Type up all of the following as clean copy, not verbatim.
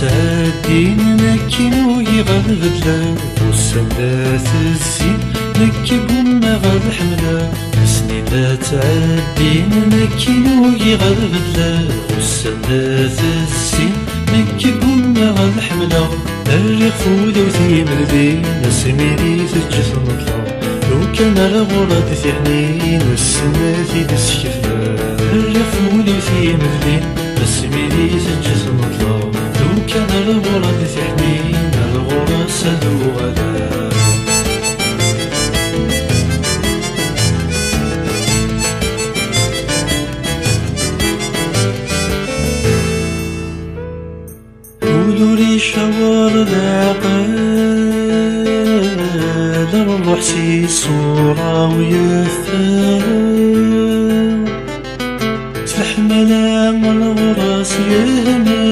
تعدين نكينو يغاد بدلا وسندات الزين نكي قمنا غاد حملا سنين لا تعدين نكينو يغاد بدلا وسندات الزين نكي قمنا غاد حملا الريق فودا وثيم البين سميري تجس نطلع لو كان الغراد في حنين والسمات تسكفنا الريق فودا وثيم البين سميري تجس نطلع لو كان الغراد في حنين الغراد سدو غدا ودوري شوار العقل الروح سي صورة ويثار تحمل من الراس يهنا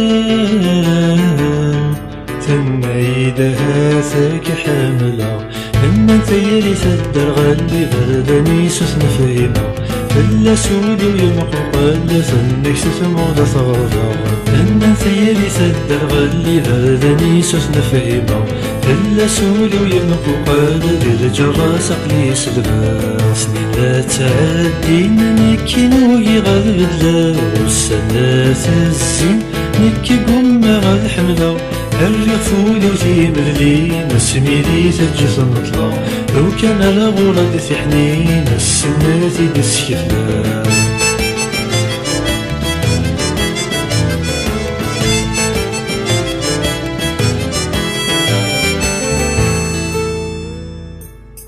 ثم يدها ثاك حاملة لما ثيري تدر غلي بردني سثن فهمة فلا سودي ويمقوق اللثن ستموضة ثغرضة لما ثيري تدر غلي بردني سثن فهمة فلا سودي ويمقوق اللي الجراس قلي سلبا سنين لا تعدين نكينو يغاد بدلا والسنات الزين نكي قمنا غاد حملا الريق فولي وثيم الليل سميري تجس نطلع لو كان الغراد في حنين السنات تسكفنا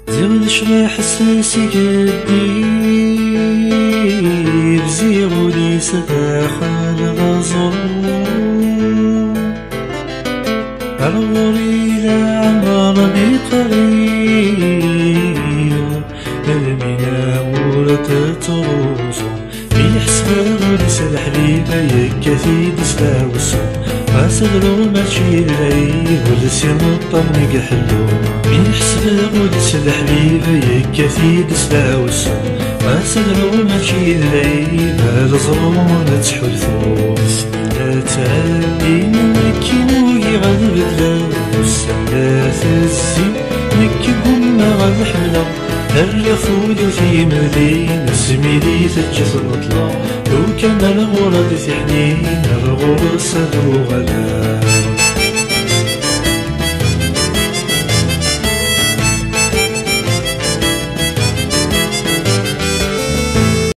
زغل شرا حساسي قدي بزيغو لي سداخل غزر الغوري لا عمر بقريب المينا ورد تروزو في حسبه لسد حبيبه يكفي دسلاوسو فاسدرو ماشي العيب ولسيم الطرنق حلو في حسبه لسد حبيبه يكفي دسلاوسو فاسدرو ماشي العيب الظلوم تحلفو لا تعدي نكينو يغاد بدلا والسنات الزين نكي قمنا غاد حملا الريق فولي وثيم الليل سميري تجس نطلع لو كان الغراد في حنين الغراد سدو غدا